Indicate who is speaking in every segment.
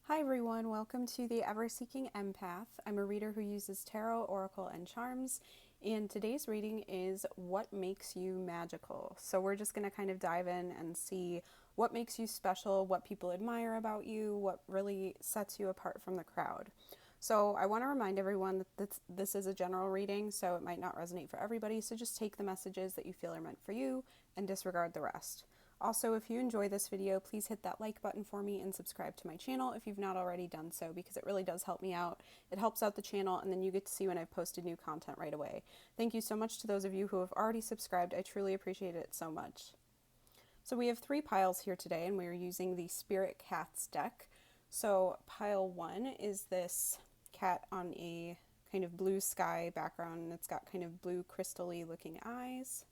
Speaker 1: Hi everyone, welcome to the Ever-Seeking Empath. I'm a reader who uses tarot, oracle, and charms, and today's reading is What Makes You Magical. So we're just going to kind of dive in and see what makes you special, what people admire about you, what really sets you apart from the crowd. So I want to remind everyone that this is a general reading, so it might not resonate for everybody, so just take the messages that you feel are meant for you and disregard the rest. Also, if you enjoy this video, please hit that like button for me and subscribe to my channel if you've not already done so, because it really does help me out. It helps out the channel, and then you get to see when I've posted new content right away. Thank you so much to those of you who have already subscribed. I truly appreciate it so much. So we have 3 piles here today, and we are using the Spirit Cats deck. So pile 1 is this cat on a kind of blue sky background, and it's got kind of blue crystal-y looking eyes.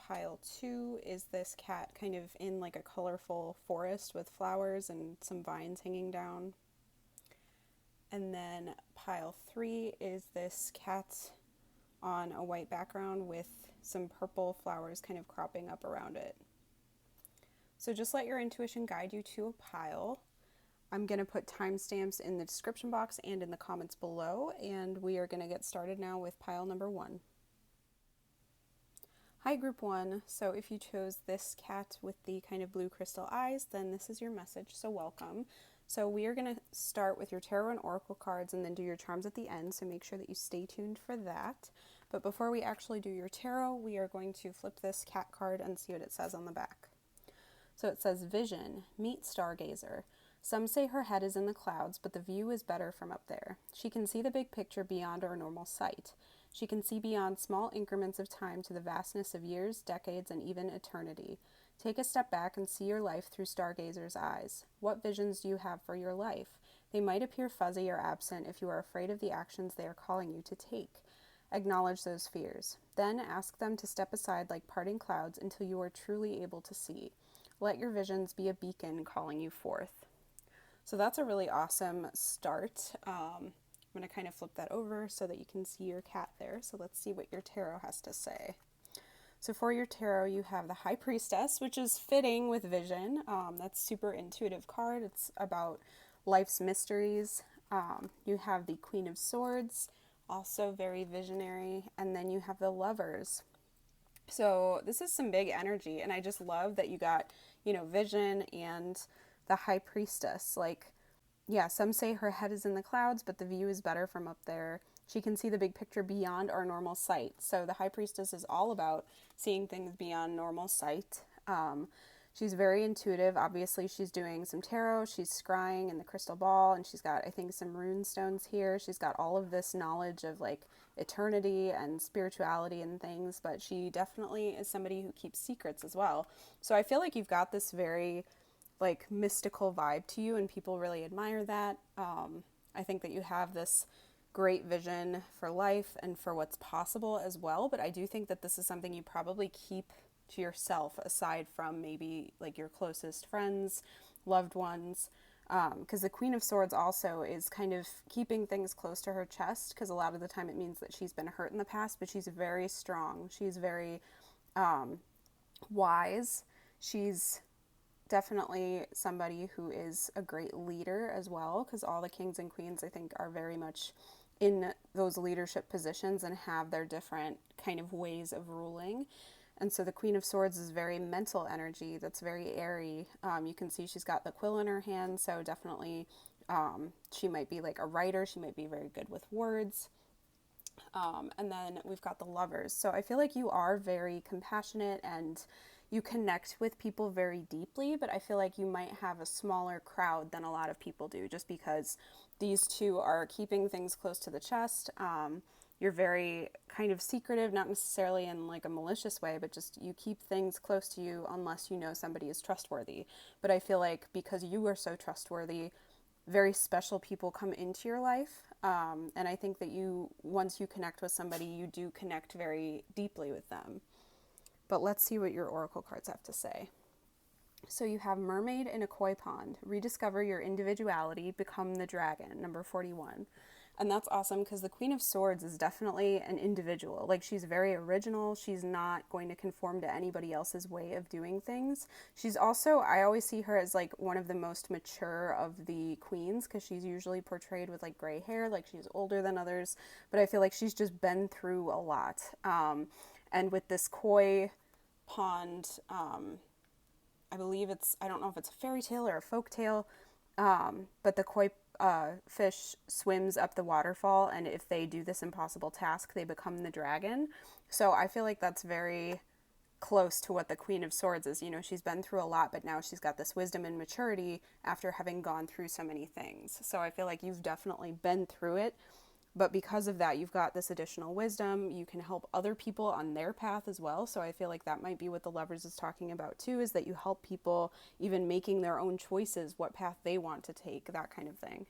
Speaker 1: Pile 2 is this cat kind of in like a colorful forest with flowers and some vines hanging down. And then pile 3 is this cat on a white background with some purple flowers kind of cropping up around it. So just let your intuition guide you to a pile. I'm going to put timestamps in the description box and in the comments below, and we are going to get started now with pile number 1. Hi Group 1, so if you chose this cat with the kind of blue crystal eyes, then this is your message, so welcome. So we are going to start with your tarot and oracle cards and then do your charms at the end, so make sure that you stay tuned for that. But before we actually do your tarot, we are going to flip this cat card and see what it says on the back. So it says, Vision, meet Stargazer. Some say her head is in the clouds, but the view is better from up there. She can see the big picture beyond our normal sight. She can see beyond small increments of time to the vastness of years, decades, and even eternity. Take a step back and see your life through Stargazer's eyes. What visions do you have for your life? They might appear fuzzy or absent if you are afraid of the actions they are calling you to take. Acknowledge those fears. Then ask them to step aside like parting clouds until you are truly able to see. Let your visions be a beacon calling you forth. So that's a really awesome start. I'm going to kind of flip that over so that you can see your cat there. So let's see what your tarot has to say. So for your tarot, you have the High Priestess, which is fitting with Vision. That's super intuitive card. It's about life's mysteries. You have the Queen of Swords, also very visionary. And then you have the Lovers. So this is some big energy, and I just love that you got, Vision and the High Priestess. Like, yeah, some say her head is in the clouds, but the view is better from up there. She can see the big picture beyond our normal sight. So the High Priestess is all about seeing things beyond normal sight. She's very intuitive. Obviously, she's doing some tarot. She's scrying in the crystal ball, and she's got, I think, some rune stones here. She's got all of this knowledge of, like, eternity and spirituality and things, but she definitely is somebody who keeps secrets as well. So I feel like you've got this very, like, mystical vibe to you, and people really admire that. I think that you have this great vision for life and for what's possible as well, but I do think that this is something you probably keep to yourself aside from maybe like your closest friends, loved ones, because the Queen of Swords also is kind of keeping things close to her chest, because a lot of the time it means that she's been hurt in the past, but she's very strong. She's very wise. She's definitely somebody who is a great leader as well, because all the kings and queens, I think, are very much in those leadership positions and have their different kind of ways of ruling. And so the Queen of Swords is very mental energy that's very airy. You can see she's got the quill in her hand, so definitely she might be like a writer. She might be very good with words. And then we've got the Lovers. So I feel like you are very compassionate and you connect with people very deeply, but I feel like you might have a smaller crowd than a lot of people do, just because these two are keeping things close to the chest. You're very kind of secretive, not necessarily in like a malicious way, but just you keep things close to you unless you know somebody is trustworthy. But I feel like because you are so trustworthy, very special people come into your life. And I think that once you connect with somebody, you do connect very deeply with them. But let's see what your oracle cards have to say. So you have Mermaid in a Koi Pond. Rediscover your individuality. Become the dragon, number 41. And that's awesome because the Queen of Swords is definitely an individual. Like, she's very original. She's not going to conform to anybody else's way of doing things. She's also, I always see her as like one of the most mature of the queens because she's usually portrayed with like gray hair, like she's older than others. But I feel like she's just been through a lot. And with this koi pond, I believe it's, I don't know if it's a fairy tale or a folk tale, but the koi fish swims up the waterfall, and if they do this impossible task, they become the dragon. So I feel like that's very close to what the Queen of Swords is. You know, she's been through a lot, but now she's got this wisdom and maturity after having gone through so many things. So I feel like you've definitely been through it. But because of that, you've got this additional wisdom. You can help other people on their path as well. So I feel like that might be what the Lovers is talking about too, is that you help people even making their own choices, what path they want to take, that kind of thing.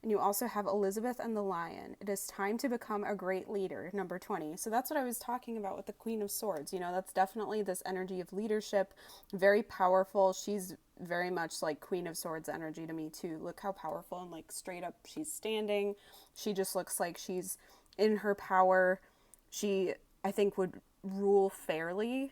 Speaker 1: And you also have Elizabeth and the Lion. It is time to become a great leader, number 20. So that's what I was talking about with the Queen of Swords. You know, that's definitely this energy of leadership, very powerful. She's very much like Queen of Swords energy to me too. Look how powerful and like straight up she's standing. She just looks like she's in her power. She, I think, would rule fairly.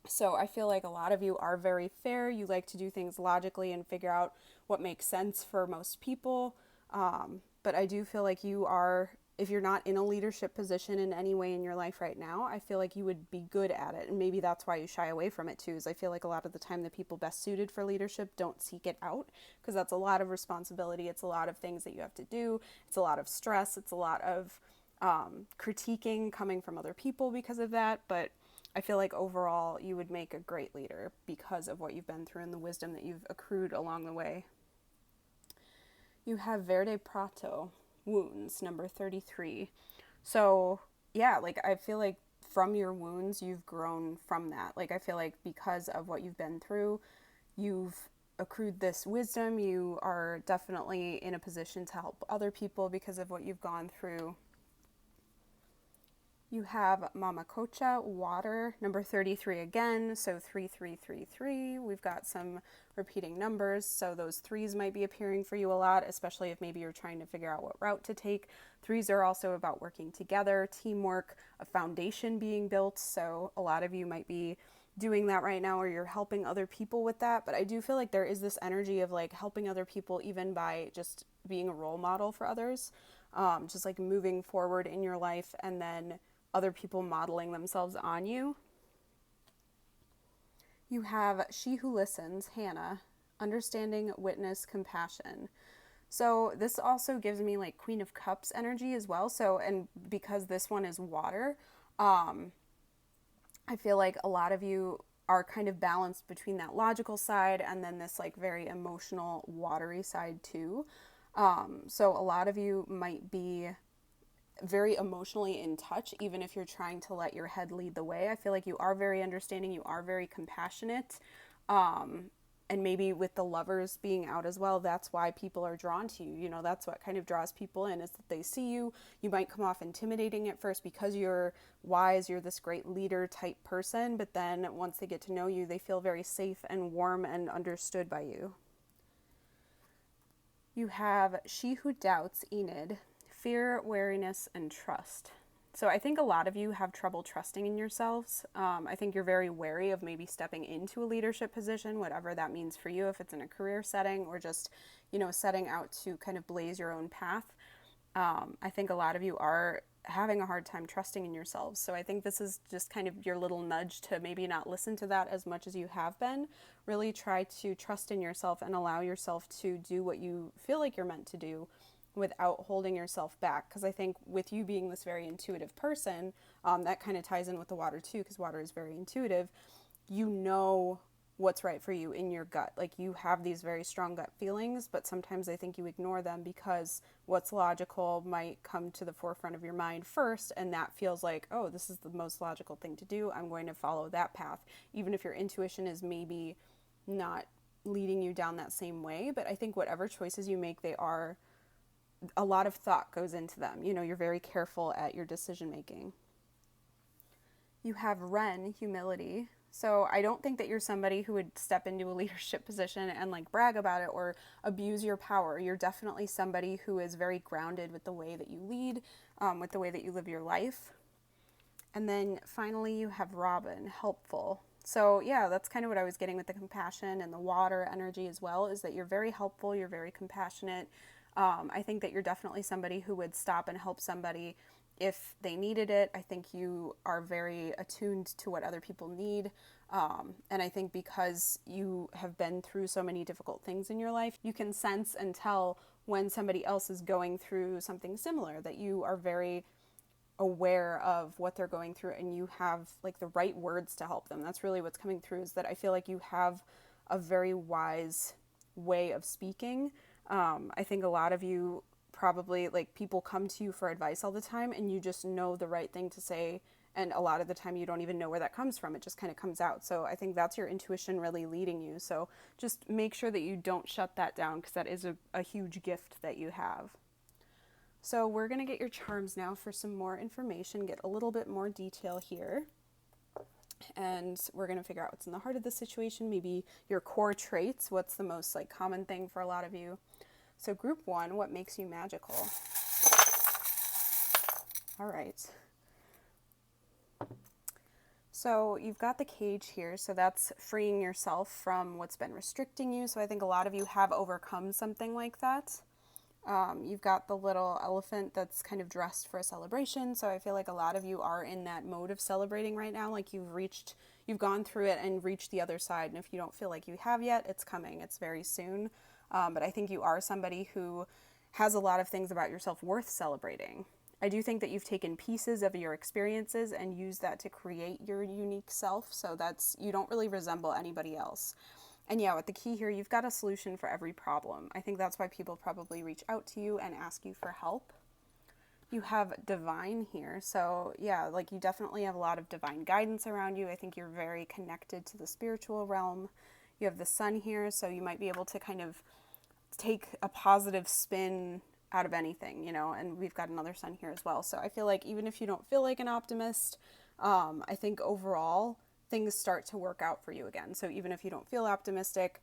Speaker 1: So I feel like a lot of you are very fair. You like to do things logically and figure out what makes sense for most people. But I do feel like you are, if you're not in a leadership position in any way in your life right now, I feel like you would be good at it. And maybe that's why you shy away from it too, is I feel like a lot of the time the people best suited for leadership don't seek it out, because that's a lot of responsibility. It's a lot of things that you have to do. It's a lot of stress. It's a lot of critiquing coming from other people because of that. But I feel like overall you would make a great leader because of what you've been through and the wisdom that you've accrued along the way. You have Verde Prato, wounds, number 33. So yeah, like I feel like from your wounds you've grown from that. Like I feel like because of what you've been through, you've accrued this wisdom. You are definitely in a position to help other people because of what you've gone through. You have Mama Cocha, water, number 33 again, so 3333. We've got some repeating numbers, so those threes might be appearing for you a lot, especially if maybe you're trying to figure out what route to take. Threes are also about working together, teamwork, a foundation being built, so a lot of you might be doing that right now, or you're helping other people with that. But I do feel like there is this energy of like helping other people even by just being a role model for others, just like moving forward in your life and then other people modeling themselves on you. You have She Who Listens, Hannah, understanding, witness, compassion. So this also gives me like Queen of Cups energy as well. So, and because this one is water, I feel like a lot of you are kind of balanced between that logical side and then this like very emotional, watery side too. So a lot of you might be very emotionally in touch, even if you're trying to let your head lead the way. I feel like you are very understanding, you are very compassionate, and maybe with the Lovers being out as well, that's why people are drawn to you. You know, that's what kind of draws people in, is that they see you. You might come off intimidating at first because you're wise, you're this great leader type person, but then once they get to know you, they feel very safe and warm and understood by you. You have She Who Doubts, Enid, fear, wariness, and trust. So I think a lot of you have trouble trusting in yourselves. I think you're very wary of maybe stepping into a leadership position, whatever that means for you, if it's in a career setting or just, you know, setting out to kind of blaze your own path. I think a lot of you are having a hard time trusting in yourselves. So I think this is just kind of your little nudge to maybe not listen to that as much as you have been. Really try to trust in yourself and allow yourself to do what you feel like you're meant to do without holding yourself back. Because I think with you being this very intuitive person, that kind of ties in with the water too, because water is very intuitive. You know what's right for you in your gut. Like you have these very strong gut feelings, but sometimes I think you ignore them because what's logical might come to the forefront of your mind first, and that feels like, oh, this is the most logical thing to do. I'm going to follow that path, even if your intuition is maybe not leading you down that same way. But I think whatever choices you make, they are, a lot of thought goes into them. You know, you're very careful at your decision making. You have Ren, humility. So I don't think that you're somebody who would step into a leadership position and like brag about it or abuse your power. You're definitely somebody who is very grounded with the way that you lead, with the way that you live your life. And then finally you have Robin, helpful. So yeah, that's kind of what I was getting with the compassion and the water energy as well, is that you're very helpful, you're very compassionate. I think that you're definitely somebody who would stop and help somebody if they needed it. I think you are very attuned to what other people need. And I think because you have been through so many difficult things in your life, you can sense and tell when somebody else is going through something similar, that you are very aware of what they're going through and you have like the right words to help them. That's really what's coming through, is that I feel like you have a very wise way of speaking. I think a lot of you probably, like, people come to you for advice all the time and you just know the right thing to say, and a lot of the time you don't even know where that comes from. It just kind of comes out. So I think that's your intuition really leading you. So just make sure that you don't shut that down, because that is a huge gift that you have. So we're going to get your charms now for some more information, get a little bit more detail here. And we're going to figure out what's in the heart of the situation, maybe your core traits, what's the most like common thing for a lot of you. So group 1, what makes you magical? All right. So you've got the cage here, so that's freeing yourself from what's been restricting you. So I think a lot of you have overcome something like that. You've got the little elephant that's kind of dressed for a celebration. So I feel like a lot of you are in that mode of celebrating right now. Like you've gone through it and reached the other side. And if you don't feel like you have yet, it's coming. It's very soon. But I think you are somebody who has a lot of things about yourself worth celebrating. I do think that you've taken pieces of your experiences and used that to create your unique self. So you don't really resemble anybody else. And yeah, with the key here, you've got a solution for every problem. I think that's why people probably reach out to you and ask you for help. You have divine here. So yeah, like you definitely have a lot of divine guidance around you. I think you're very connected to the spiritual realm. You have the sun here, so you might be able to kind of take a positive spin out of anything, and we've got another sun here as well. So I feel like even if you don't feel like an optimist, I think overall things start to work out for you again. So even if you don't feel optimistic,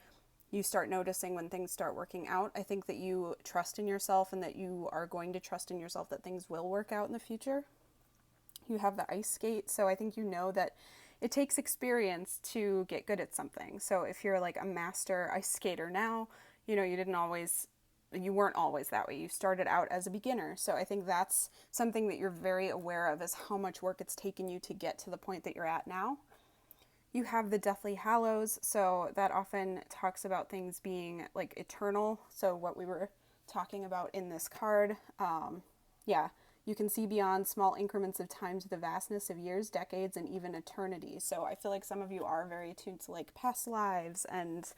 Speaker 1: you start noticing when things start working out. I think that you trust in yourself and that you are going to trust in yourself that things will work out in the future. You have the ice skate. So I think you know that it takes experience to get good at something. So if you're like a master ice skater now, you weren't always that way. You started out as a beginner. So I think that's something that you're very aware of, is how much work it's taken you to get to the point that you're at now. You have the Deathly Hallows, so that often talks about things being like eternal. So what we were talking about in this card, you can see beyond small increments of time to the vastness of years, decades, and even eternity. So I feel like some of you are very attuned to like past lives and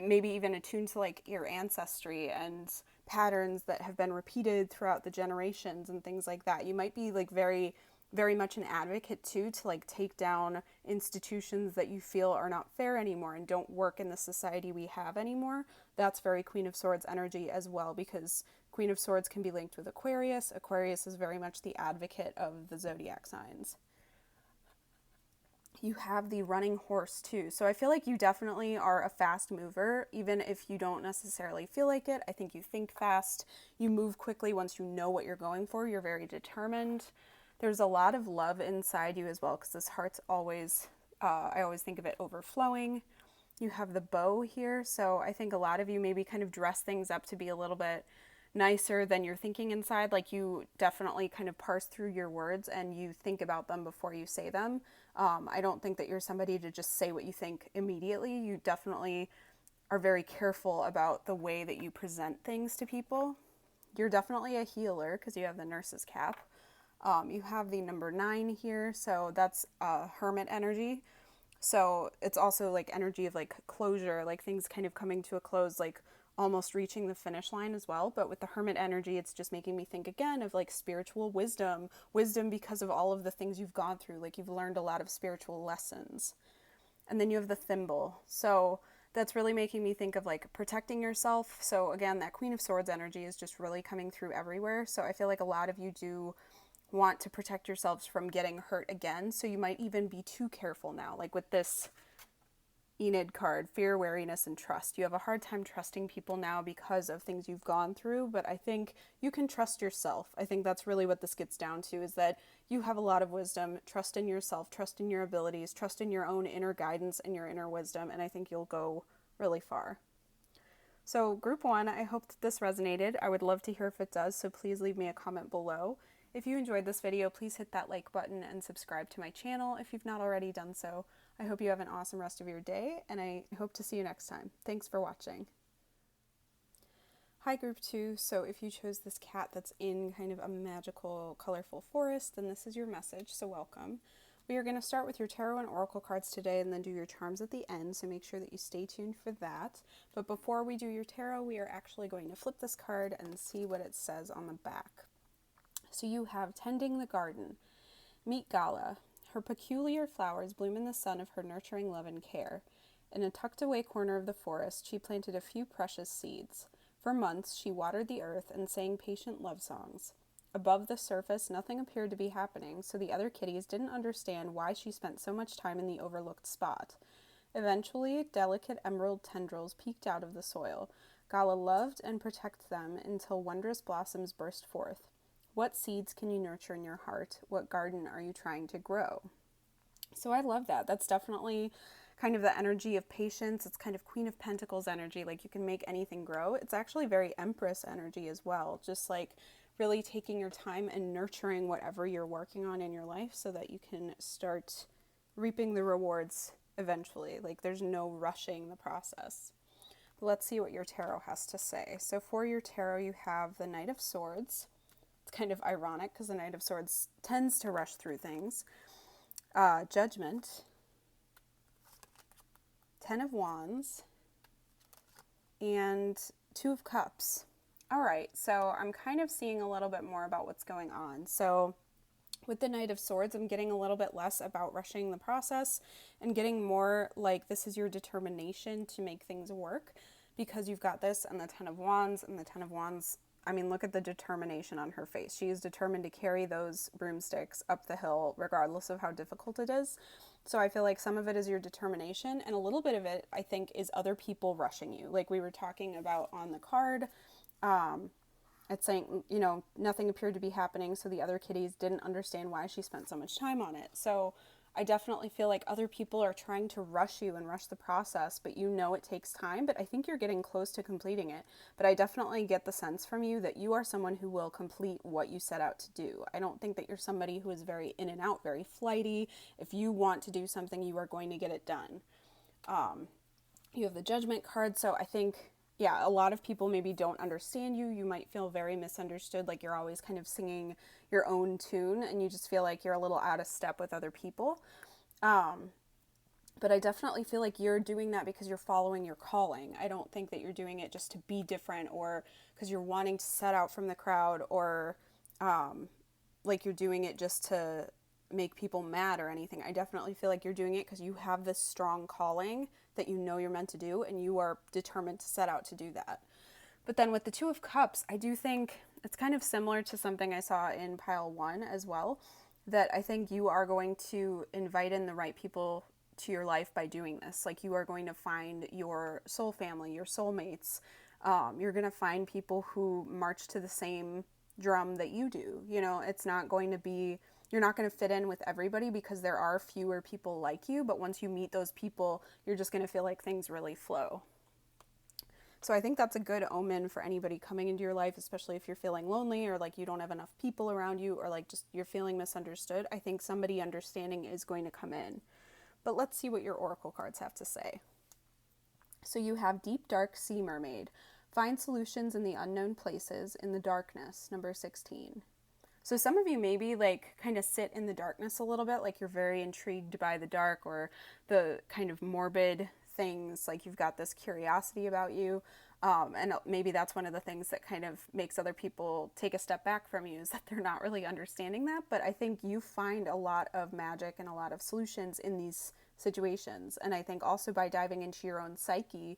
Speaker 1: maybe even attuned to like your ancestry and patterns that have been repeated throughout the generations and things like that. You might be like very, very much an advocate too, to like take down institutions that you feel are not fair anymore and don't work in the society we have anymore. That's very Queen of Swords energy as well, because Queen of Swords can be linked with Aquarius. Aquarius is very much the advocate of the zodiac signs. You have the running horse too. So I feel like you definitely are a fast mover, even if you don't necessarily feel like it. I think you think fast. You move quickly once you know what you're going for. You're very determined. There's a lot of love inside you as well, because this heart's always, I always think of it overflowing. You have the bow here. So I think a lot of you maybe kind of dress things up to be a little bit nicer than you're thinking inside. Like you definitely kind of parse through your words and you think about them before you say them. I don't think that you're somebody to just say what you think immediately. You definitely are very careful about the way that you present things to people. You're definitely a healer because you have the nurse's cap. You have the number 9 here, so that's hermit energy. So it's also like energy of like closure, like things kind of coming to a close, like almost reaching the finish line as well. But with the hermit energy, it's just making me think again of like spiritual wisdom because of all of the things you've gone through. Like you've learned a lot of spiritual lessons. And then you have the thimble. So that's really making me think of like protecting yourself. So again, that Queen of Swords energy is just really coming through everywhere. So I feel like a lot of you do want to protect yourselves from getting hurt again. So you might even be too careful now. Like with this Enid card, fear, wariness, and trust. You have a hard time trusting people now because of things you've gone through, but I think you can trust yourself. I think that's really what this gets down to, is that you have a lot of wisdom. Trust in yourself, trust in your abilities, trust in your own inner guidance and your inner wisdom, and I think you'll go really far. So group 1, I hope that this resonated. I would love to hear if it does, so please leave me a comment below. If you enjoyed this video, please hit that like button and subscribe to my channel if you've not already done so. I hope you have an awesome rest of your day, and I hope to see you next time. Thanks for watching. Hi group 2, so if you chose this cat that's in kind of a magical, colorful forest, then this is your message, so welcome. We are going to start with your tarot and oracle cards today and then do your charms at the end, so make sure that you stay tuned for that. But before we do your tarot, we are actually going to flip this card and see what it says on the back. So you have Tending the Garden. Meet Gala. Her peculiar flowers bloom in the sun of her nurturing love and care. In a tucked-away corner of the forest, she planted a few precious seeds. For months, she watered the earth and sang patient love songs. Above the surface, nothing appeared to be happening, so the other kitties didn't understand why she spent so much time in the overlooked spot. Eventually, delicate emerald tendrils peeked out of the soil. Gala loved and protected them until wondrous blossoms burst forth. What seeds can you nurture in your heart? What garden are you trying to grow? So I love that. That's definitely kind of the energy of patience. It's kind of Queen of Pentacles energy, like you can make anything grow. It's actually very Empress energy as well, just like really taking your time and nurturing whatever you're working on in your life so that you can start reaping the rewards eventually. Like there's no rushing the process. Let's see what your tarot has to say. So for your tarot, you have the Knight of Swords. It's kind of ironic because the Knight of Swords tends to rush through things. Judgment, Ten of Wands, and Two of Cups. All right, so I'm kind of seeing a little bit more about what's going on. So with the Knight of Swords, I'm getting a little bit less about rushing the process and getting more like this is your determination to make things work, because you've got this and the Ten of Wands, and the Ten of Wands, I mean, look at the determination on her face. She is determined to carry those broomsticks up the hill regardless of how difficult it is. So I feel like some of it is your determination, and a little bit of it, I think, is other people rushing you. Like we were talking about on the card, it's saying, you know, nothing appeared to be happening, so the other kitties didn't understand why she spent so much time on it. So I definitely feel like other people are trying to rush you and rush the process, but you know it takes time, but I think you're getting close to completing it. But I definitely get the sense from you that you are someone who will complete what you set out to do. I don't think that you're somebody who is very in and out, very flighty. If you want to do something, you are going to get it done. You have the Judgment card, so I think, yeah, a lot of people maybe don't understand you. You might feel very misunderstood, like you're always kind of singing your own tune and you just feel like you're a little out of step with other people. But I definitely feel like you're doing that because you're following your calling. I don't think that you're doing it just to be different or because you're wanting to set out from the crowd or like you're doing it just to make people mad or anything. I definitely feel like you're doing it because you have this strong calling that you know you're meant to do and you are determined to set out to do that. But then with the Two of Cups, I do think it's kind of similar to something I saw in pile 1 as well, that I think you are going to invite in the right people to your life by doing this. Like you are going to find your soul family, your soulmates. You're going to find people who march to the same drum that you do. You know, it's not going to be, you're not going to fit in with everybody because there are fewer people like you, but once you meet those people, you're just going to feel like things really flow. So I think that's a good omen for anybody coming into your life, especially if you're feeling lonely or like you don't have enough people around you or like just you're feeling misunderstood. I think somebody understanding is going to come in. But let's see what your oracle cards have to say. So you have Deep Dark Sea Mermaid. Find solutions in the unknown places in the darkness, number 16. So some of you maybe like kind of sit in the darkness a little bit, like you're very intrigued by the dark or the kind of morbid things, like you've got this curiosity about you, and maybe that's one of the things that kind of makes other people take a step back from you, is that they're not really understanding that. But I think you find a lot of magic and a lot of solutions in these situations, and I think also by diving into your own psyche,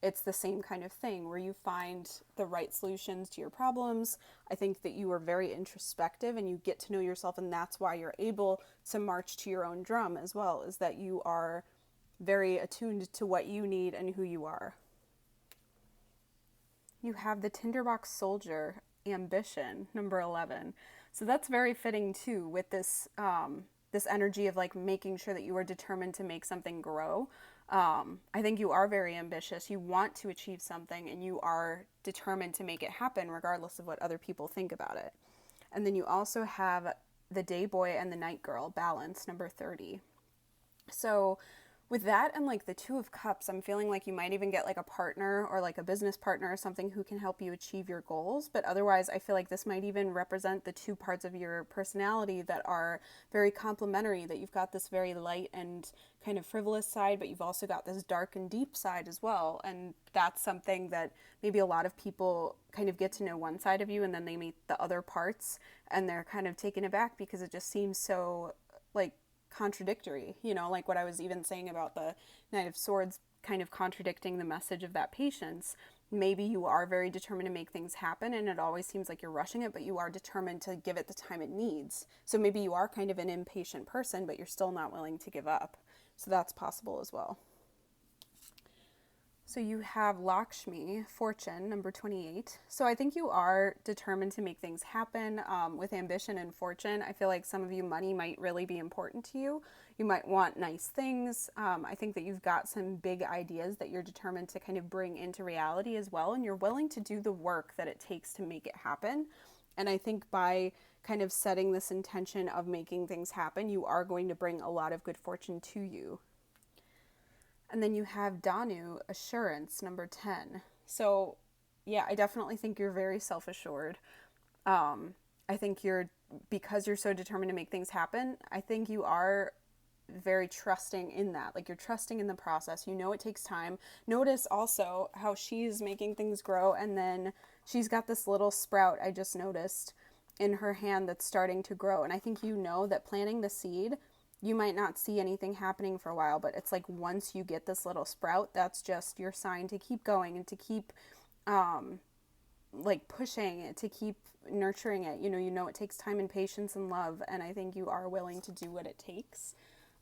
Speaker 1: it's the same kind of thing where you find the right solutions to your problems. I think that you are very introspective and you get to know yourself, and that's why you're able to march to your own drum as well, is that you are very attuned to what you need and who you are. You have the Tinderbox Soldier, Ambition, number 11. So that's very fitting too with this this energy of like making sure that you are determined to make something grow. I think you are very ambitious. You want to achieve something and you are determined to make it happen regardless of what other people think about it. And then you also have the Day Boy and the Night Girl, Balance, number 30. So with that and like the Two of Cups, I'm feeling like you might even get like a partner or like a business partner or something who can help you achieve your goals. But otherwise, I feel like this might even represent the two parts of your personality that are very complementary, that you've got this very light and kind of frivolous side, but you've also got this dark and deep side as well. And that's something that maybe a lot of people kind of get to know one side of you and then they meet the other parts and they're kind of taken aback because it just seems so like contradictory, you know, like what I was even saying about the Knight of Swords kind of contradicting the message of that patience. Maybe you are very determined to make things happen and it always seems like you're rushing it, but you are determined to give it the time it needs. So maybe you are kind of an impatient person, but you're still not willing to give up. So that's possible as well. So you have Lakshmi, Fortune, number 28. So I think you are determined to make things happen with ambition and fortune. I feel like some of you, money might really be important to you. You might want nice things. I think that you've got some big ideas that you're determined to kind of bring into reality as well. And you're willing to do the work that it takes to make it happen. And I think by kind of setting this intention of making things happen, you are going to bring a lot of good fortune to you. And then you have Danu, Assurance, number 10. So, yeah, I definitely think you're very self-assured. I think because you're so determined to make things happen, I think you are very trusting in that. Like, you're trusting in the process. You know it takes time. Notice also how she's making things grow, and then she's got this little sprout I just noticed in her hand that's starting to grow. And I think you know that planting the seed, you might not see anything happening for a while, but it's like once you get this little sprout, that's just your sign to keep going and to keep like pushing it, to keep nurturing it. You know it takes time and patience and love, and I think you are willing to do what it takes.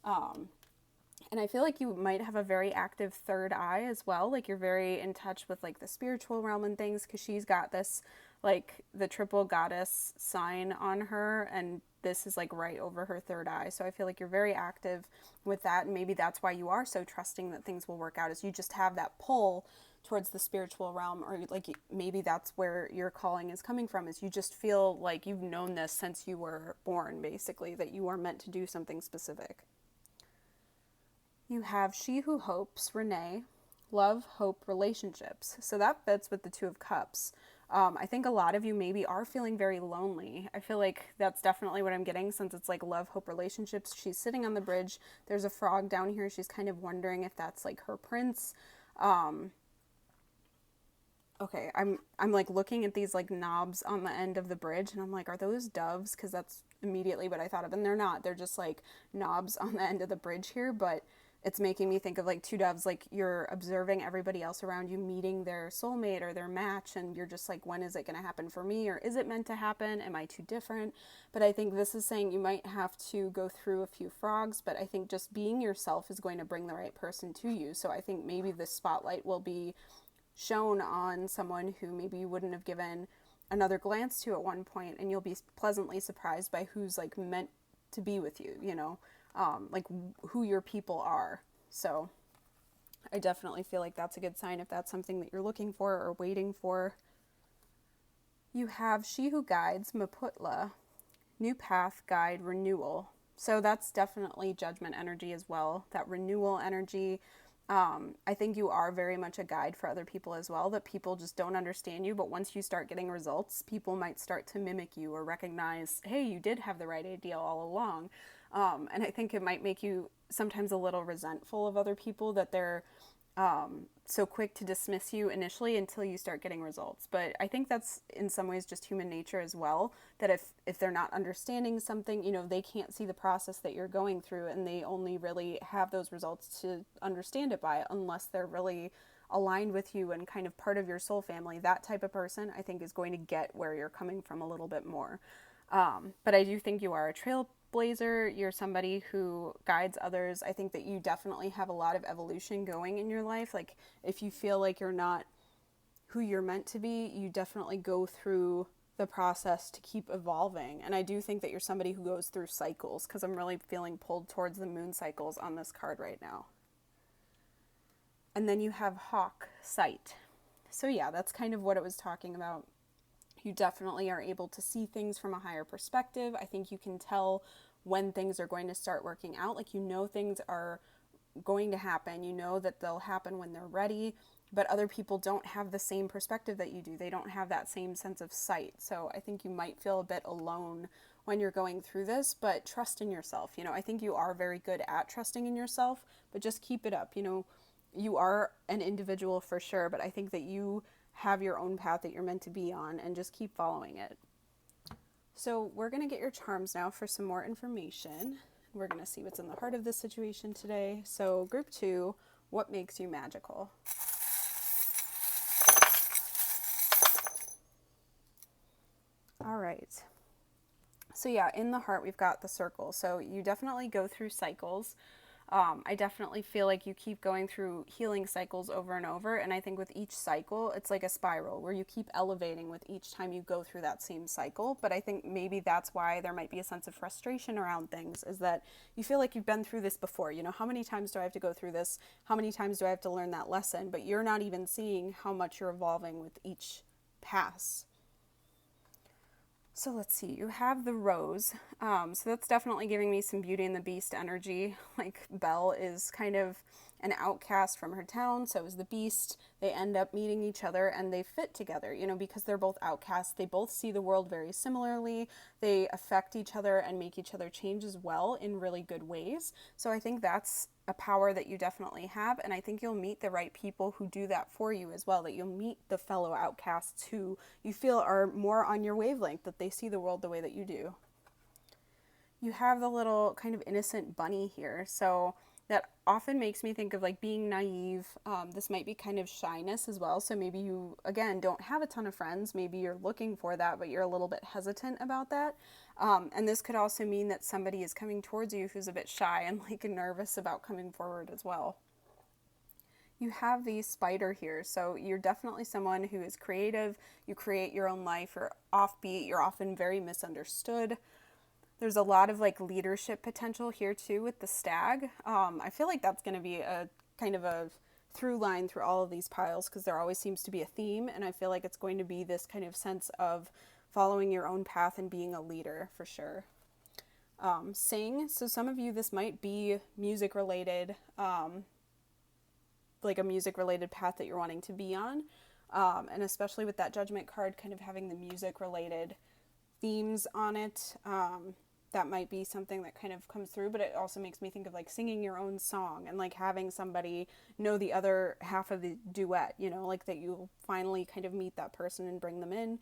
Speaker 1: And I feel like you might have a very active third eye as well. Like you're very in touch with like the spiritual realm and things, because she's got this like the triple goddess sign on her, and this is like right over her third eye. So I feel like you're very active with that, and maybe that's why you are so trusting that things will work out, is you just have that pull towards the spiritual realm, or like maybe that's where your calling is coming from, is you just feel like you've known this since you were born, basically, that you are meant to do something specific. You have She Who Hopes, Renee, Love, Hope, Relationships. So that fits with the Two of Cups. I think a lot of you maybe are feeling very lonely. I feel like that's definitely what I'm getting, since it's like love, hope, relationships. She's sitting on the bridge. There's a frog down here. She's kind of wondering if that's like her prince. Okay, I'm like looking at these like knobs on the end of the bridge, and I'm like, are those doves? Because that's immediately what I thought of. And they're not. They're just like knobs on the end of the bridge here, but it's making me think of like two doves, like you're observing everybody else around you meeting their soulmate or their match, and you're just like, when is it going to happen for me? Or is it meant to happen? Am I too different? But I think this is saying you might have to go through a few frogs, but I think just being yourself is going to bring the right person to you. So I think maybe the spotlight will be shown on someone who maybe you wouldn't have given another glance to at one point, and you'll be pleasantly surprised by who's like meant to be with you, you know? Like who your people are. So I definitely feel like that's a good sign if that's something that you're looking for or waiting for. You have She Who Guides, Maputla, New Path, Guide, Renewal. So that's definitely judgment energy as well, that renewal energy. I think you are very much a guide for other people as well, that people just don't understand you, but once you start getting results, people might start to mimic you or recognize, hey, you did have the right idea all along. And I think it might make you sometimes a little resentful of other people, that they're so quick to dismiss you initially until you start getting results. But I think that's in some ways just human nature as well, that if they're not understanding something, they can't see the process that you're going through, and they only really have those results to understand it by, unless they're really aligned with you and kind of part of your soul family. That type of person, I think, is going to get where you're coming from a little bit more. But I do think you are a trailblazer. You're somebody who guides others. I think that you definitely have a lot of evolution going in your life. Like, if you feel like you're not who you're meant to be, you definitely go through the process to keep evolving. And I do think that you're somebody who goes through cycles, because I'm really feeling pulled towards the moon cycles on this card right now. And then you have hawk sight. So yeah, that's kind of what it was talking about. You definitely are able to see things from a higher perspective. I think you can tell when things are going to start working out. Like, things are going to happen. You know that they'll happen when they're ready, but other people don't have the same perspective that you do. They don't have that same sense of sight. So I think you might feel a bit alone when you're going through this, but trust in yourself. I think you are very good at trusting in yourself, but just keep it up. You are an individual for sure, but I think that you have your own path that you're meant to be on, and just keep following it. So we're going to get your charms now for some more information. We're going to see what's in the heart of this situation today. So group 2, what makes you magical? All right. So yeah, in the heart, we've got the circle. So you definitely go through cycles. I definitely feel like you keep going through healing cycles over and over. And I think with each cycle, it's like a spiral where you keep elevating with each time you go through that same cycle. But I think maybe that's why there might be a sense of frustration around things, is that you feel like you've been through this before. How many times do I have to go through this? How many times do I have to learn that lesson? But you're not even seeing how much you're evolving with each pass. So let's see, you have the rose. So that's definitely giving me some Beauty and the Beast energy. Like, Belle is kind of an outcast from her town, so is the Beast. They end up meeting each other and they fit together, because they're both outcasts. They both see the world very similarly. They affect each other and make each other change as well in really good ways. So I think that's a power that you definitely have, and I think you'll meet the right people who do that for you as well, that you'll meet the fellow outcasts who you feel are more on your wavelength, that they see the world the way that you do. You have the little kind of innocent bunny here, so that often makes me think of like being naive. This might be kind of shyness as well, so maybe you, again, don't have a ton of friends. Maybe you're looking for that, but you're a little bit hesitant about that. And this could also mean that somebody is coming towards you who's a bit shy and like nervous about coming forward as well. You have the spider here, so you're definitely someone who is creative. You create your own life. You're offbeat. You're often very misunderstood. There's a lot of like leadership potential here too with the stag. I feel like that's going to be a kind of a through line through all of these piles, because there always seems to be a theme, and I feel like it's going to be this kind of sense of following your own path and being a leader for sure. Sing. So some of you, this might be music related, like a music related path that you're wanting to be on. And especially with that Judgment card kind of having the music related themes on it. That might be something that kind of comes through, but it also makes me think of like singing your own song and like having somebody know the other half of the duet, like that you'll finally kind of meet that person and bring them in.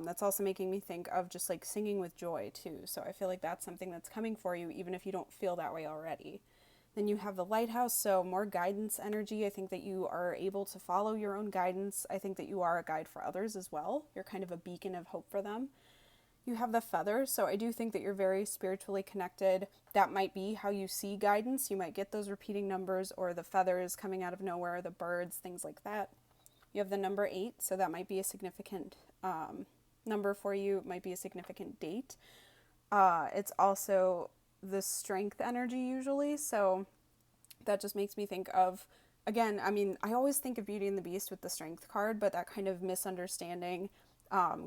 Speaker 1: That's also making me think of just like singing with joy too. So I feel like that's something that's coming for you, even if you don't feel that way already. Then you have the lighthouse, so more guidance energy. I think that you are able to follow your own guidance. I think that you are a guide for others as well. You're kind of a beacon of hope for them. You have the feathers, so I do think that you're very spiritually connected. That might be how you see guidance. You might get those repeating numbers or the feathers coming out of nowhere, the birds, things like that. You have the number 8, so that might be a significant number for you. It might be a significant date. It's also the strength energy usually, so that just makes me think of, again, I mean, I always think of Beauty and the Beast with the strength card, but that kind of misunderstanding,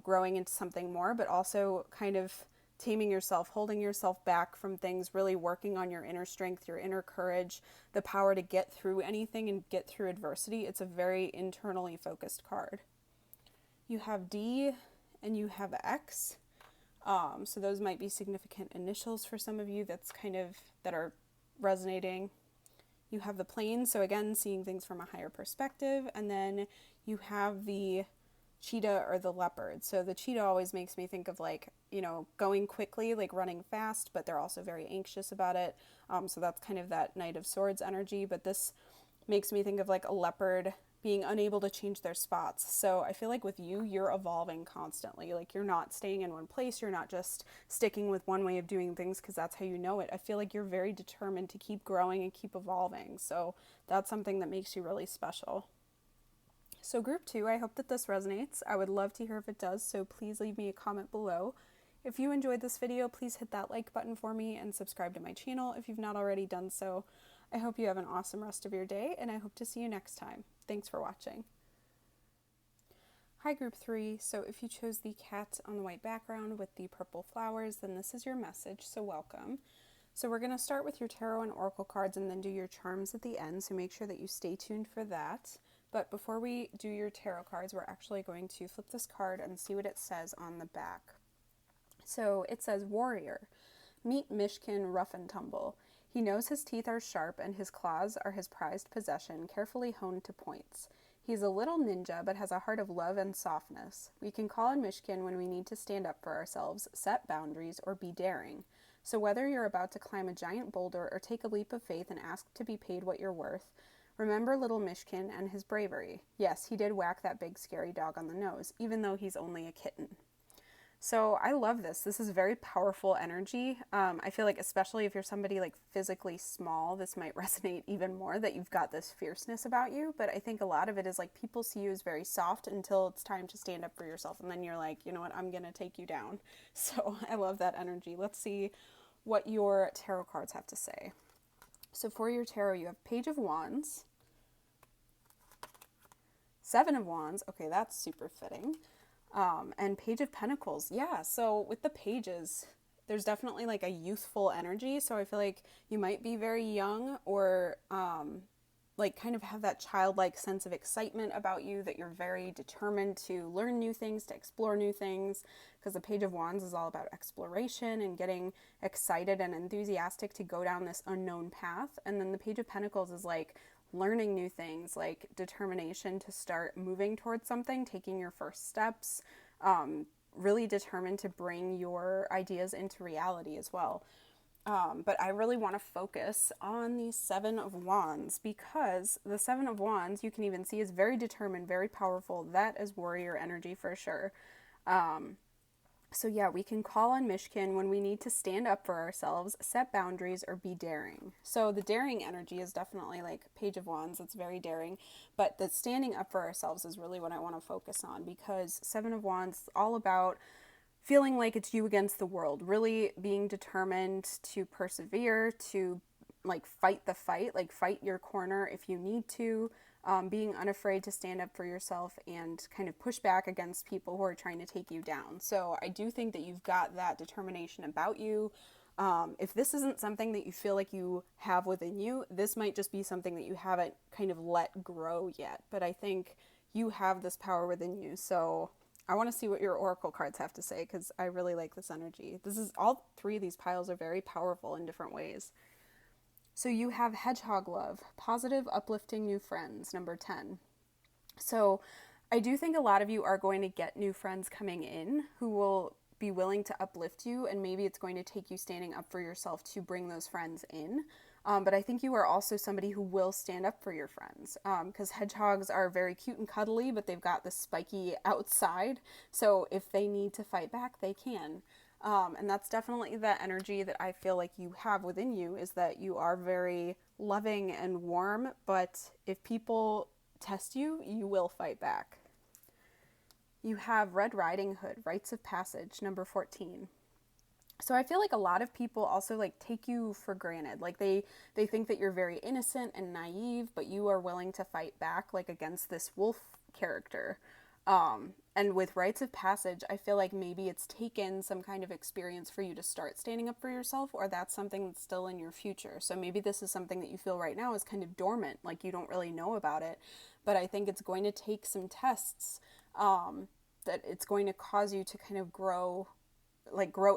Speaker 1: growing into something more, but also kind of taming yourself, holding yourself back from things, really working on your inner strength, your inner courage, the power to get through anything and get through adversity. It's a very internally focused card. You have D and you have X. So those might be significant initials for some of you that are resonating. You have the plains, so again, seeing things from a higher perspective. And then you have the cheetah or the leopard. So the cheetah always makes me think of like, you know, going quickly, like running fast, but they're also very anxious about it. So that's kind of that Knight of Swords energy. But this makes me think of like a leopard being unable to change their spots. So I feel like with you, you're evolving constantly. Like you're not staying in one place. You're not just sticking with one way of doing things because that's how you know it. I feel like you're very determined to keep growing and keep evolving. So that's something that makes you really special. So group 2, I hope that this resonates. I would love to hear if it does, so please leave me a comment below. If you enjoyed this video, please hit that like button for me and subscribe to my channel if you've not already done so. I hope you have an awesome rest of your day, and I hope to see you next time. Thanks for watching. Hi group 3, so if you chose the cat on the white background with the purple flowers, then this is your message, so welcome. So we're going to start with your tarot and oracle cards and then do your charms at the end, so make sure that you stay tuned for that. But before we do your tarot cards, we're actually going to flip this card and see what it says on the back. So it says, Warrior. Meet Mishkin Rough and Tumble. He knows his teeth are sharp and his claws are his prized possession, carefully honed to points. He's a little ninja, but has a heart of love and softness. We can call on Mishkin when we need to stand up for ourselves, set boundaries, or be daring. So whether you're about to climb a giant boulder or take a leap of faith and ask to be paid what you're worth, remember little Mishkin and his bravery. Yes, he did whack that big scary dog on the nose, even though he's only a kitten. So I love this. This is very powerful energy. I feel like especially if you're somebody like physically small, this might resonate even more that you've got this fierceness about you. But I think a lot of it is like people see you as very soft until it's time to stand up for yourself. And then you're like, you know what, I'm going to take you down. So I love that energy. Let's see what your tarot cards have to say. So for your tarot, you have Page of Wands, Seven of Wands. Okay, that's super fitting. And Page of Pentacles. Yeah, so with the pages, there's definitely like a youthful energy. So I feel like you might be very young or like kind of have that childlike sense of excitement about you, that you're very determined to learn new things, to explore new things, because the Page of Wands is all about exploration and getting excited and enthusiastic to go down this unknown path. And then the Page of Pentacles is like learning new things, like determination to start moving towards something, taking your first steps, really determined to bring your ideas into reality as well. But I really want to focus on the Seven of Wands, because the Seven of Wands, you can even see, is very determined, very powerful. That is warrior energy for sure. So yeah, we can call on Mishkin when we need to stand up for ourselves, set boundaries, or be daring. So the daring energy is definitely like Page of Wands. It's very daring, but the standing up for ourselves is really what I want to focus on, because Seven of Wands is all about feeling like it's you against the world, really being determined to persevere, to like fight the fight, like fight your corner if you need to, being unafraid to stand up for yourself and kind of push back against people who are trying to take you down. So I do think that you've got that determination about you. If this isn't something that you feel like you have within you, this might just be something that you haven't kind of let grow yet. But I think you have this power within you. So I want to see what your oracle cards have to say, because I really like this energy. This is, all three of these piles are very powerful in different ways. So you have Hedgehog Love, positive, uplifting new friends, number 10. So I do think a lot of you are going to get new friends coming in who will be willing to uplift you, and maybe it's going to take you standing up for yourself to bring those friends in. But I think you are also somebody who will stand up for your friends, because hedgehogs are very cute and cuddly, but they've got this spiky outside. So if they need to fight back, they can. And that's definitely the energy that I feel like you have within you, is that you are very loving and warm, but if people test you, you will fight back. You have Red Riding Hood, Rites of Passage, number 14. So I feel like a lot of people also like take you for granted. Like they think that you're very innocent and naive, but you are willing to fight back like against this wolf character. And with Rites of Passage, I feel like maybe it's taken some kind of experience for you to start standing up for yourself, or that's something that's still in your future. So maybe this is something that you feel right now is kind of dormant, like you don't really know about it. But I think it's going to take some tests, that it's going to cause you to kind of grow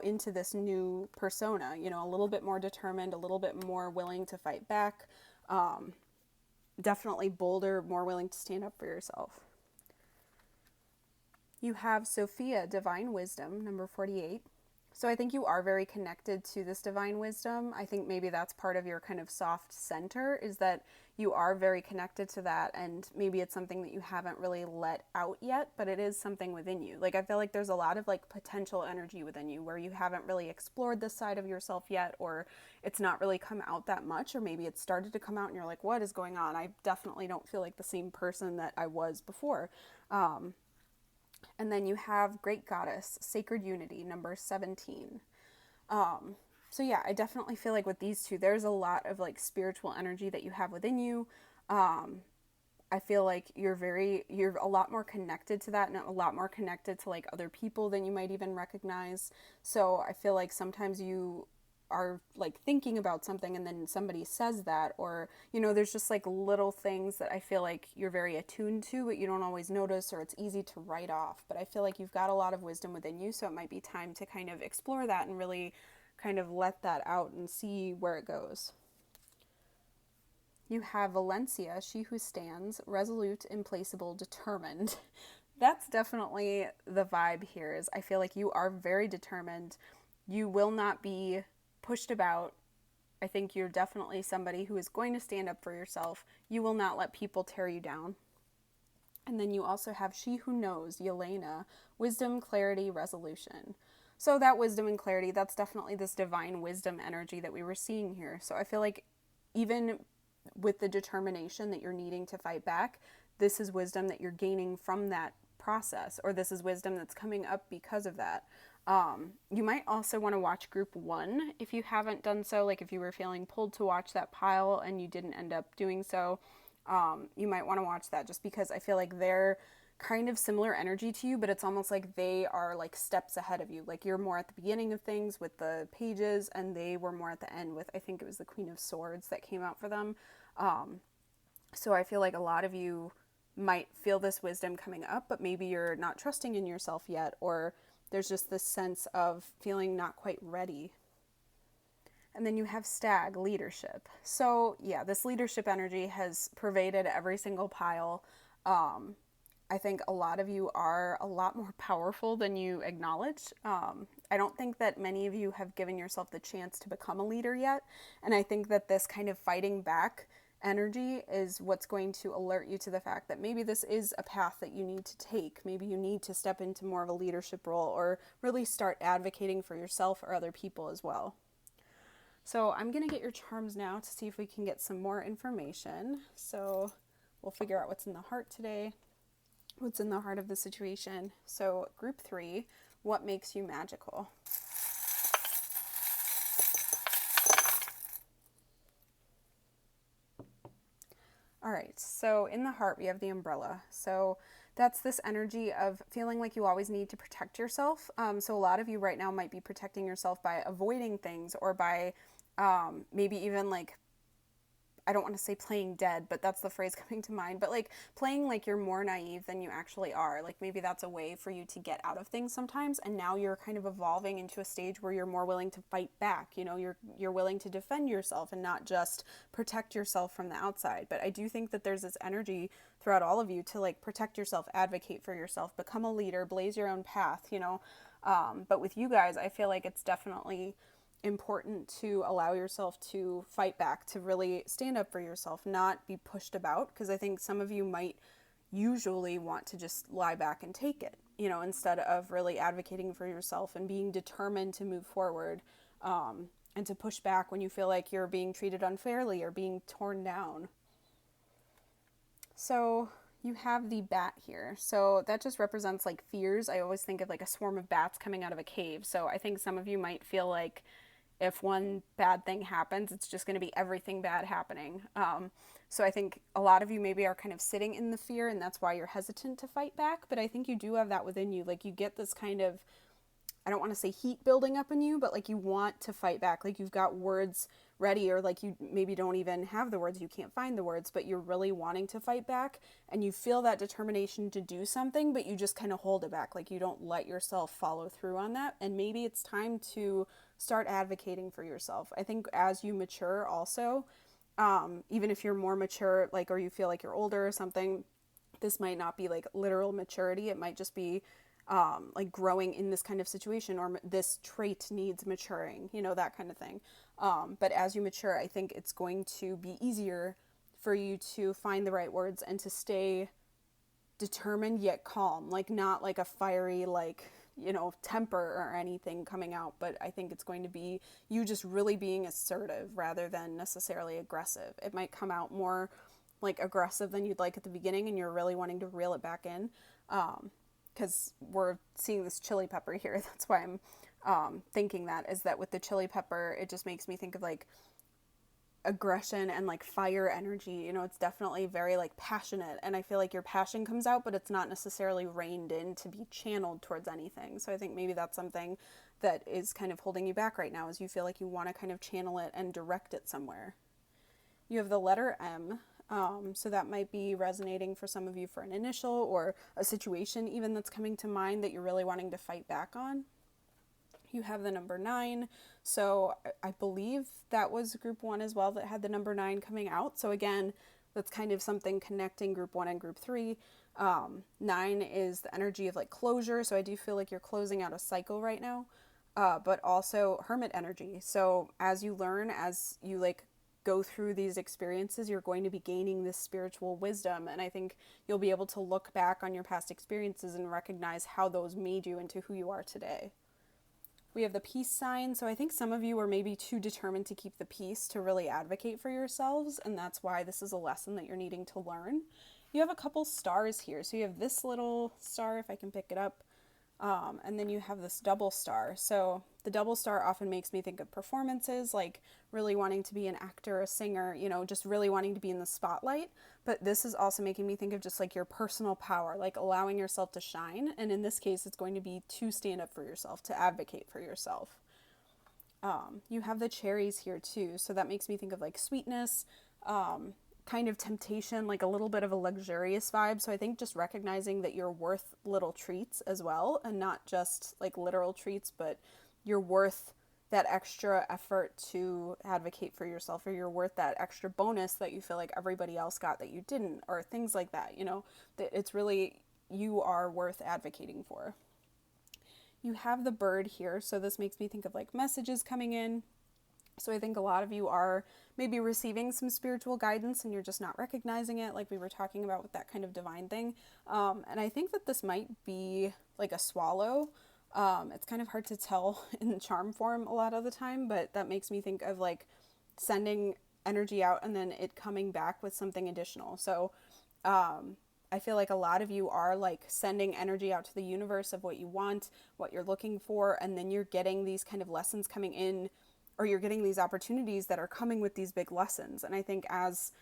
Speaker 1: into this new persona, you know, a little bit more determined, a little bit more willing to fight back, definitely bolder, more willing to stand up for yourself. You have Sophia, Divine Wisdom, number 48. So I think you are very connected to this divine wisdom. I think maybe that's part of your kind of soft center, is that you are very connected to that, and maybe it's something that you haven't really let out yet, but it is something within you. Like, I feel like there's a lot of like potential energy within you where you haven't really explored this side of yourself yet, or it's not really come out that much, or maybe it's started to come out and you're like, what is going on? I definitely don't feel like the same person that I was before. And then you have Great Goddess, Sacred Unity, number 17. So yeah, I definitely feel like with these two, there's a lot of like spiritual energy that you have within you. I feel like you're a lot more connected to that, and a lot more connected to like other people than you might even recognize. So I feel like sometimes you are like thinking about something and then somebody says that, or there's just like little things that I feel like you're very attuned to but you don't always notice, or it's easy to write off. But I feel like you've got a lot of wisdom within you, so it might be time to kind of explore that and really kind of let that out and see where it goes. You have Valencia, she who stands, resolute, implacable, determined. That's definitely the vibe here. Is I feel like you are very determined. You will not be pushed about. I think you're definitely somebody who is going to stand up for yourself. You will not let people tear you down. And then you also have She Who Knows, Yelena, wisdom, clarity, resolution. So that wisdom and clarity, that's definitely this divine wisdom energy that we were seeing here. So I feel like even with the determination that you're needing to fight back, this is wisdom that you're gaining from that process, or this is wisdom that's coming up because of that. You might also want to watch group 1 if you haven't done so. Like if you were feeling pulled to watch that pile and you didn't end up doing so, you might want to watch that, just because I feel like they're kind of similar energy to you, but it's almost like they are like steps ahead of you. Like you're more at the beginning of things with the pages, and they were more at the end with, I think it was the Queen of Swords that came out for them. So I feel like a lot of you might feel this wisdom coming up, but maybe you're not trusting in yourself yet, or there's just this sense of feeling not quite ready. And then you have Stag, leadership. So yeah, this leadership energy has pervaded every single pile. I think a lot of you are a lot more powerful than you acknowledge. I don't think that many of you have given yourself the chance to become a leader yet. And I think that this kind of fighting back energy is what's going to alert you to the fact that maybe this is a path that you need to take. Maybe you need to step into more of a leadership role, or really start advocating for yourself or other people as well. So I'm going to get your charms now to see if we can get some more information. So we'll figure out what's in the heart today, what's in the heart of the situation. So group 3, what makes you magical? All right, so in the heart, we have the umbrella. So that's this energy of feeling like you always need to protect yourself. So a lot of you right now might be protecting yourself by avoiding things, or by maybe even like, I don't want to say playing dead, but that's the phrase coming to mind, but like playing like you're more naive than you actually are. Like maybe that's a way for you to get out of things sometimes, and now you're kind of evolving into a stage where you're more willing to fight back. You're willing to defend yourself and not just protect yourself from the outside. But I do think that there's this energy throughout all of you to like protect yourself, advocate for yourself, become a leader, blaze your own path, but with you guys, I feel like it's definitely important to allow yourself to fight back, to really stand up for yourself, not be pushed about, because I think some of you might usually want to just lie back and take it, instead of really advocating for yourself and being determined to move forward, and to push back when you feel like you're being treated unfairly or being torn down. So you have the bat here. So that just represents like fears. I always think of like a swarm of bats coming out of a cave. So I think some of you might feel like if one bad thing happens, it's just going to be everything bad happening. So I think a lot of you maybe are kind of sitting in the fear, and that's why you're hesitant to fight back. But I think you do have that within you. Like you get this kind of, I don't want to say heat building up in you, but like you want to fight back. Like you've got words ready, or like you maybe don't even have the words, you can't find the words, but you're really wanting to fight back, and you feel that determination to do something, but you just kind of hold it back. Like you don't let yourself follow through on that. And maybe it's time to start advocating for yourself. I think as you mature also, even if you're more mature, like, or you feel like you're older or something, this might not be like literal maturity. It might just be like growing in this kind of situation, or this trait needs maturing, you know, that kind of thing. But as you mature, I think it's going to be easier for you to find the right words and to stay determined yet calm, like not like a fiery, like, you know, temper or anything coming out, but I think it's going to be you just really being assertive rather than necessarily aggressive. It might come out more like aggressive than you'd like at the beginning, and you're really wanting to reel it back in, because we're seeing this chili pepper here. That's why I'm thinking that, is that with the chili pepper, it just makes me think of like aggression and like fire energy. You know, it's definitely very like passionate, and I feel like your passion comes out, but it's not necessarily reined in to be channeled towards anything. So I think maybe that's something that is kind of holding you back right now, is you feel like you want to kind of channel it and direct it somewhere. You have the letter M. So that might be resonating for some of you for an initial or a situation even that's coming to mind that you're really wanting to fight back on. You have the number 9. So I believe that was group 1 as well that had the number 9 coming out. So again, that's kind of something connecting group 1 and group 3. 9 is the energy of like closure. So I do feel like you're closing out a cycle right now, but also hermit energy. So as you learn, as you like go through these experiences, you're going to be gaining this spiritual wisdom, and I think you'll be able to look back on your past experiences and recognize how those made you into who you are today. We have the peace sign, so I think some of you are maybe too determined to keep the peace to really advocate for yourselves, and that's why this is a lesson that you're needing to learn. You have a couple stars here, so you have this little star, if I can pick it up, and then you have this double star. So the double star often makes me think of performances, like really wanting to be an actor, a singer, you know, just really wanting to be in the spotlight. But this is also making me think of just like your personal power, like allowing yourself to shine. And in this case, it's going to be to stand up for yourself, to advocate for yourself. You have the cherries here too. So that makes me think of like sweetness, kind of temptation, like a little bit of a luxurious vibe. So I think just recognizing that you're worth little treats as well, and not just like literal treats, but you're worth that extra effort to advocate for yourself, or you're worth that extra bonus that you feel like everybody else got that you didn't, or things like that. You know, that it's really, you are worth advocating for. You have the bird here, so this makes me think of like messages coming in. So I think a lot of you are maybe receiving some spiritual guidance and you're just not recognizing it, like we were talking about with that kind of divine thing. And I think that this might be like a swallow. It's kind of hard to tell in charm form a lot of the time, but that makes me think of like sending energy out and then it coming back with something additional. So I feel like a lot of you are like sending energy out to the universe of what you want, what you're looking for, and then you're getting these kind of lessons coming in, or you're getting these opportunities that are coming with these big lessons. And I think as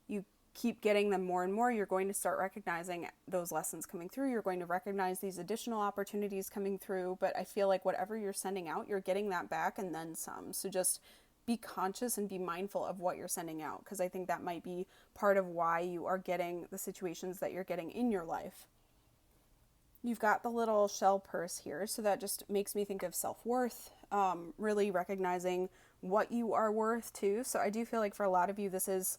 Speaker 1: you keep getting them more and more, you're going to start recognizing those lessons coming through. You're going to recognize these additional opportunities coming through. But I feel like whatever you're sending out, you're getting that back and then some. So just be conscious and be mindful of what you're sending out, because I think that might be part of why you are getting the situations that you're getting in your life. You've got the little shell purse here, so that just makes me think of self-worth, really recognizing what you are worth too. So I do feel like for a lot of you, this is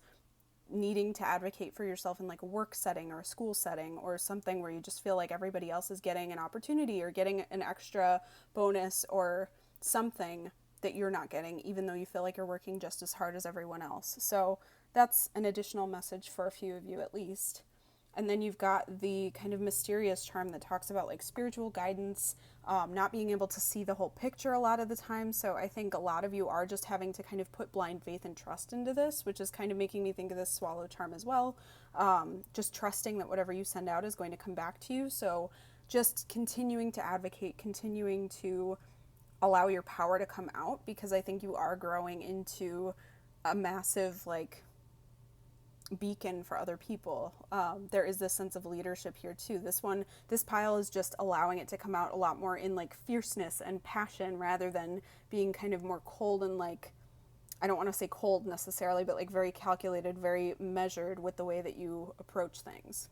Speaker 1: needing to advocate for yourself in like a work setting or a school setting or something where you just feel like everybody else is getting an opportunity or getting an extra bonus or something that you're not getting, even though you feel like you're working just as hard as everyone else. So that's an additional message for a few of you at least. And then you've got the kind of mysterious charm that talks about like spiritual guidance, not being able to see the whole picture a lot of the time. So I think a lot of you are just having to kind of put blind faith and trust into this, which is kind of making me think of this swallow charm as well. Just trusting that whatever you send out is going to come back to you. So just continuing to advocate, continuing to allow your power to come out, because I think you are growing into a massive like beacon for other people. There is this sense of leadership here too. This pile is just allowing it to come out a lot more in like fierceness and passion, rather than being kind of more cold and like, I don't want to say cold necessarily, but like very calculated, very measured with the way that you approach things.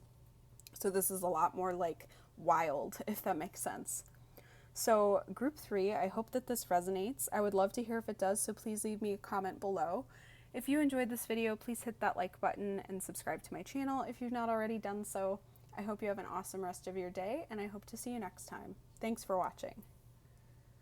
Speaker 1: So this is a lot more like wild, if that makes sense. So group 3, I hope that this resonates. I would love to hear if it does, so please leave me a comment below. If you enjoyed this video, please hit that like button and subscribe to my channel if you've not already done so. I hope you have an awesome rest of your day, and I hope to see you next time. Thanks for watching.